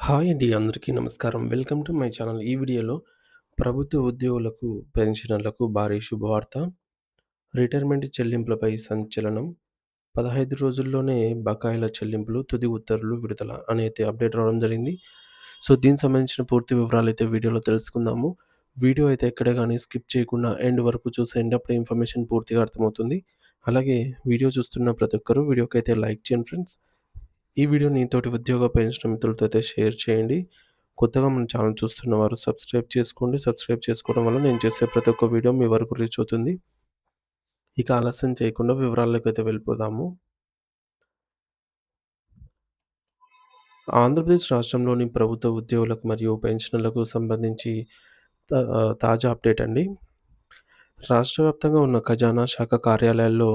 Hi అండి. అందరికీ నమస్కారం. Welcome to my channel. ఈ వీడియోలో ప్రభుత్వ ఉద్యోగులకు, పెన్షనర్లకు భారీ శుభవార్త. రిటైర్మెంట్ చెల్లింపులపై సంచలనం. 15 రోజుల్లోనే బకాయిల చెల్లింపులు తుది ఉత్తర్వులు విడుదల అనైతే అప్డేట్ రావడం జరిగింది. దీనికి సంబంధించిన పూర్తి వివరాలైతే వీడియోలో తెలుసుకుందాము. వీడియో అయితే ఎక్కడ గాని స్కిప్ చేయకుండా ఎండ్ వరకు చూసేయండి. అప్పుడే ఇన్ఫర్మేషన్ పూర్తిగా అర్థమవుతుంది. అలాగే వీడియో చూస్తున్న ప్రతి ఒక్కరు వీడియోకైతే లైక్ చేయండి ఫ్రెండ్స్. ఈ వీడియోని తోటి ఉద్యోగ పెన్షన్ మిత్రులతో అయితే షేర్ చేయండి. కొత్తగా మన ఛానల్ చూస్తున్న వారు సబ్స్క్రైబ్ చేసుకోండి. సబ్స్క్రైబ్ చేసుకోవడం వల్ల నేను చేసే ప్రతి ఒక్క వీడియో మీ వరకు రీచ్ అవుతుంది. ఇక ఆలస్యం చేయకుండా వివరాల్లోకైతే వెళ్ళిపోదాము. ఆంధ్రప్రదేశ్ రాష్ట్రంలోని ప్రభుత్వ ఉద్యోగులకు మరియు పెన్షనర్లకు సంబంధించి తాజా అప్డేట్ అండి. రాష్ట్ర వ్యాప్తంగా ఉన్న ఖజానా శాఖ కార్యాలయాల్లో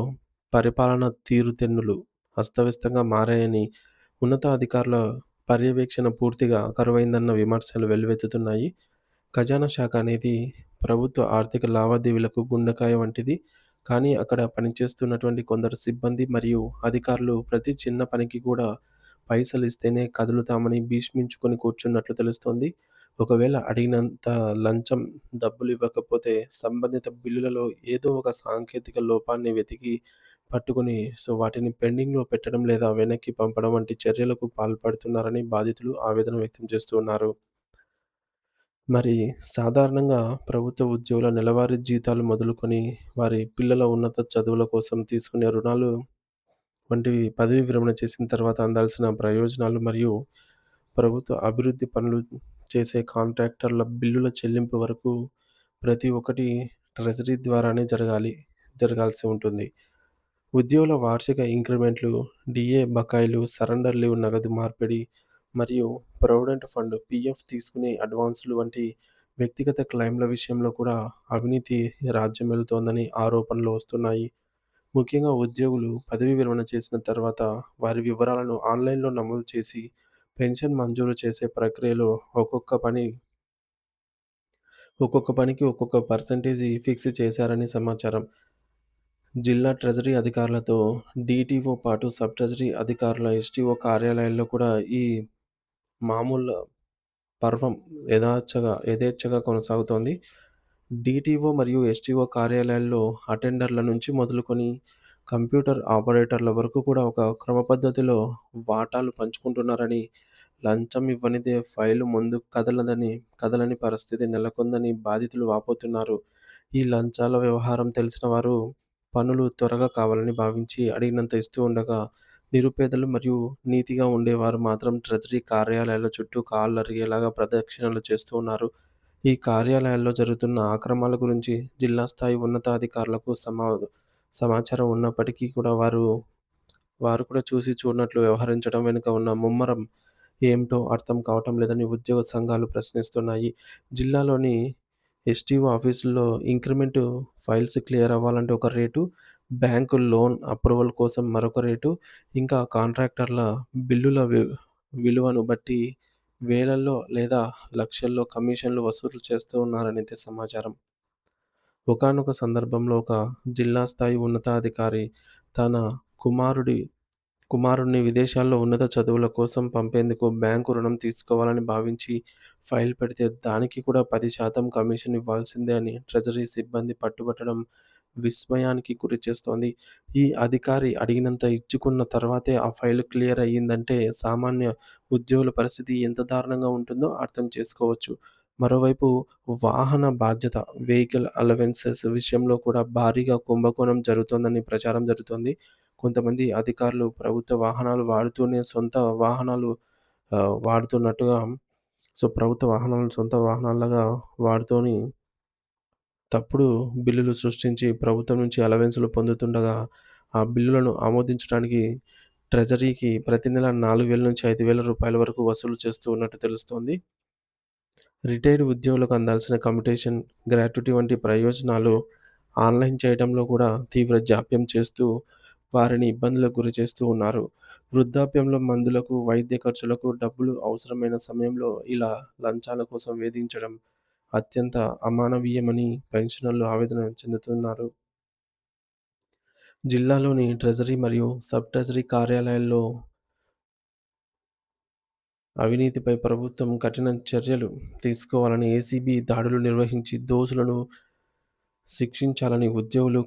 పరిపాలన తీరుతెన్నులు అస్తవ్యస్తంగా మారాయని ఉన్నతాధికారుల పర్యవేక్షణ పూర్తిగా కరువైందన్న విమర్శలు వెల్లువెత్తుతున్నాయి. ఖజానా శాఖ అనేది ప్రభుత్వ ఆర్థిక లావాదేవీలకు గుండెకాయ వంటిది. కానీ అక్కడ పనిచేస్తున్నటువంటి కొందరు సిబ్బంది మరియు అధికారులు ప్రతి చిన్న పనికి కూడా పైసలిస్తేనే కదులుతామని భీష్మించుకొని కూర్చున్నట్లు తెలుస్తోంది. ఒకవేళ అడిగినంత లంచం డబ్బులివ్వకపోతే సంబంధిత బిల్లులలో ఏదో ఒక సాంకేతిక లోపాన్ని వెతికి పట్టుకొని వాటిని పెండింగ్‌లో పెట్టడం లేదా వెనక్కి పంపడం వంటి చర్యలకు పాల్పడుతున్నారని బాధితులు ఆవేదన వ్యక్తం చేస్తూ ఉన్నారు. మరి సాధారణంగా ప్రభుత్వ ఉద్యోగుల నెలవారీ జీతాలు మొదలుకొని వారి పిల్లల ఉన్నత చదువుల కోసం తీసుకునే రుణాలు వంటివి పదవీ విరమణ చేసిన తర్వాత అందాల్సిన ప్రయోజనాలు మరియు ప్రభుత్వ అభివృద్ధి పనులు చేసే కాంట్రాక్టర్ల బిల్లుల చెల్లింపు వరకు ప్రతి ఒక్కటి ట్రెజరీ ద్వారానే జరగాల్సి ఉంటుంది. ఉద్యోగుల వార్షిక ఇంక్రిమెంట్లు, డిఏ బకాయిలు, సరెండర్ లీవ్ నగదు మార్పిడి మరియు ప్రొవిడెంట్ ఫండ్ పీఎఫ్ తీసుకునే అడ్వాన్సులు వంటి వ్యక్తిగత క్లెయిమ్ల విషయంలో కూడా అవినీతి రాజ్యమేలుతోందని ఆరోపణలు వస్తున్నాయి. ముఖ్యంగా ఉద్యోగులు పదవీ విరమణ చేసిన తర్వాత వారి వివరాలను ఆన్‌లైన్‌లో నమోదు చేసి పెన్షన్ మంజూరు చేసే ప్రక్రియలో ఒక్కొక్క పనికి ఒక్కొక్క పర్సెంటేజీ ఫిక్స్ చేశారని సమాచారం. జిల్లా ట్రెజరీ అధికారులతో డీటీఓ పాటు సబ్ ట్రెజరీ అధికారుల ఎస్టీఓ కార్యాలయాల్లో కూడా ఈ మామూలు పర్వం యథేచ్ఛగా కొనసాగుతోంది. డీటీఓ మరియు ఎస్టీఓ కార్యాలయాల్లో అటెండర్ల నుంచి మొదలుకొని కంప్యూటర్ ఆపరేటర్ల వరకు కూడా ఒక క్రమ పద్ధతిలో వాటాలు పంచుకుంటున్నారని, లంచం ఇవ్వనిదే ఫైలు ముందుకు కదలని పరిస్థితి నెలకొందని బాధితులు వాపోతున్నారు. ఈ లంచాల వ్యవహారం తెలిసిన వారు పనులు త్వరగా కావాలని భావించి అడిగినంత ఇస్తూ ఉండగా, నిరుపేదలు మరియు నీతిగా ఉండేవారు మాత్రం ట్రెజరీ కార్యాలయాల చుట్టూ కాళ్ళరిగేలాగా ప్రదక్షిణలు చేస్తూ ఉన్నారు. ఈ కార్యాలయాల్లో జరుగుతున్న అక్రమాల గురించి జిల్లా స్థాయి ఉన్నతాధికారులకు సమాచారం ఉన్నప్పటికీ కూడా వారు కూడా చూసి చూడనట్లు వ్యవహరించడం వెనుక ఉన్న ముమ్మరం ఏమిటో అర్థం కావటం లేదని ఉద్యోగ సంఘాలు ప్రశ్నిస్తున్నాయి. జిల్లాలోని ఎస్టీఓ ఆఫీసుల్లో ఇంక్రిమెంట్ ఫైల్స్ క్లియర్ అవ్వాలంటే ఒక రేటు, బ్యాంకు లోన్ అప్రూవల్ కోసం మరొక రేటు, ఇంకా కాంట్రాక్టర్ల బిల్లుల విలువను బట్టి వేలల్లో లేదా లక్షల్లో కమిషన్లు వసూలు చేస్తూ ఉన్నారనైతే సమాచారం. ఒకానొక సందర్భంలో ఒక జిల్లా స్థాయి ఉన్నతాధికారి తన కుమారుడి కుమారుడిని విదేశాల్లో ఉన్నత చదువుల కోసం పంపేందుకు బ్యాంకు రుణం తీసుకోవాలని భావించి ఫైల్ పెడితే దానికి కూడా 10% కమిషన్ ఇవ్వాల్సిందే అని ట్రెజరీ సిబ్బంది పట్టుబట్టడం విస్మయానికి గురిచేస్తోంది. ఈ అధికారి అడిగినంత ఇచ్చుకున్న తర్వాతే ఆ ఫైల్ క్లియర్ అయ్యిందంటే సామాన్య ఉద్యోగుల పరిస్థితి ఎంత దారుణంగా ఉంటుందో అర్థం చేసుకోవచ్చు. మరోవైపు వాహన బాధ్యత వెహికల్ అలవెన్సెస్ విషయంలో కూడా భారీగా కుంభకోణం జరుగుతోందని ప్రచారం జరుగుతోంది. కొంతమంది అధికారులు ప్రభుత్వ వాహనాలు వాడుతూనే సొంత వాహనాలు వాడుతున్నట్టుగా ప్రభుత్వ వాహనాలను సొంత వాహనాల్లాగా వాడుకొని తప్పుడు బిల్లులు సృష్టించి ప్రభుత్వం నుంచి అలవెన్సులు పొందుతుండగా, ఆ బిల్లులను ఆమోదించడానికి ట్రెజరీకి ప్రతి నెల 4,000-5,000 వరకు వసూలు చేస్తూ ఉన్నట్టు తెలుస్తోంది. రిటైర్డ్ ఉద్యోగులకు అందాల్సిన కమ్యుటేషన్, గ్రాట్యుటీ వంటి ప్రయోజనాలు ఆన్‌లైన్ చేయడంలో కూడా తీవ్ర జాప్యం చేస్తూ వారిని ఇబ్బందులకు గురిచేస్తూ ఉన్నారు. వృద్ధాప్యంలో మందులకు, వైద్య ఖర్చులకు డబ్బులు అవసరమైన సమయంలో ఇలా లంచాల కోసం వేధించడం అత్యంత అమానవీయమని పెన్షనర్లు ఆవేదన చెందుతున్నారు. జిల్లాలోని ట్రెజరీ మరియు సబ్ ట్రెజరీ కార్యాలయాల్లో అవినీతిపై ప్రభుత్వం కఠిన చర్యలు తీసుకోవాలని ఏసీబీ దాడులు నిర్వహించి దోషులను శిక్షించాలని ఉద్యోగులు,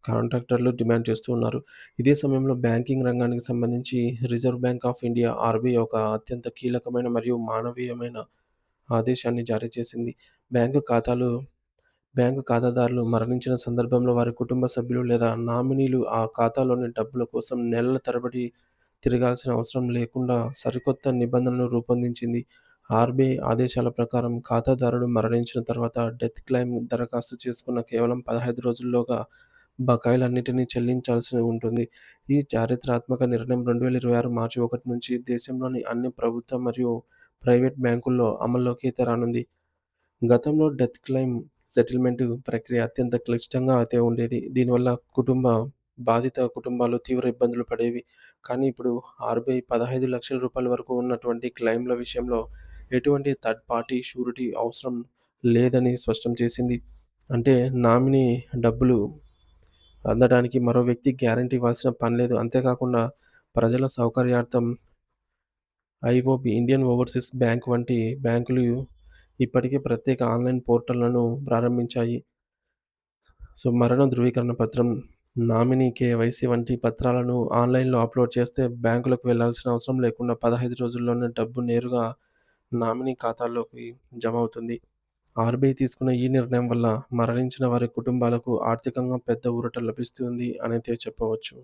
కాంట్రాక్టర్లు డిమాండ్ చేస్తూ ఉన్నారు. ఇదే సమయంలో బ్యాంకింగ్ రంగానికి సంబంధించి reserve bank of India RBI ఒక అత్యంత కీలకమైన మరియు మానవీయమైన ఆదేశాన్ని జారీ చేసింది. బ్యాంకు ఖాతాలు బ్యాంకు ఖాతాదారులు మరణించిన సందర్భంలో వారి కుటుంబ సభ్యులు లేదా నామినీలు ఆ ఖాతాలోని డబ్బుల కోసం నెలల తరబడి తిరగాల్సిన అవసరం లేకుండా సరికొత్త నిబంధనలను రూపొందించింది. ఆర్‌బీఐ ఆదేశాల ప్రకారం ఖాతాదారుడు మరణించిన తర్వాత డెత్ క్లెయిమ్ దరఖాస్తు చేసుకున్న కేవలం 15 రోజుల్లోగా బకాయిలన్నిటినీ చెల్లించాల్సి ఉంటుంది. ఈ చారిత్రాత్మక నిర్ణయం 2026 మార్చి 1 నుంచి దేశంలోని అన్ని ప్రభుత్వ మరియు ప్రైవేట్ బ్యాంకుల్లో అమల్లోకి రానుంది. గతంలో డెత్ క్లెయిమ్ సెటిల్మెంట్ ప్రక్రియ అత్యంత క్లిష్టంగా అయితే ఉండేది. దీనివల్ల బాధిత కుటుంబాలు తీవ్ర ఇబ్బందులు పడేవి. కానీ ఇప్పుడు ఆర్‌బీఐ ₹15,00,000 వరకు ఉన్నటువంటి క్లెయిమ్‌ల విషయంలో ఎటువంటి థర్డ్ పార్టీ షూరిటీ అవసరం లేదని స్పష్టం చేసింది. అంటే నామినీ డబ్బులు అందడానికి మరో వ్యక్తి గ్యారంటీ ఇవ్వాల్సిన పనిలేదు. అంతేకాకుండా ప్రజల సౌకర్యార్థం ఐఓబీ, ఇండియన్ ఓవర్సీస్ బ్యాంక్ వంటి బ్యాంకులు ఇప్పటికే ప్రత్యేక ఆన్‌లైన్ పోర్టల్‌లను ప్రారంభించాయి. మరణ ధృవీకరణ పత్రం, నామినీ కేవైసీ వంటి పత్రాలను ఆన్‌లైన్‌లో అప్‌లోడ్ చేస్తే బ్యాంకులకు వెళ్లాల్సిన అవసరం లేకుండా 15 రోజుల్లోనే డబ్బు నేరుగా నామినీ ఖాతాల్లోకి జమ అవుతుంది. ఆర్‌బీఐ తీసుకున్న ఈ నిర్ణయం వల్ల మరణించిన వారి కుటుంబాలకు ఆర్థికంగా పెద్ద ఊరట లభిస్తుంది అనైతే చెప్పవచ్చు.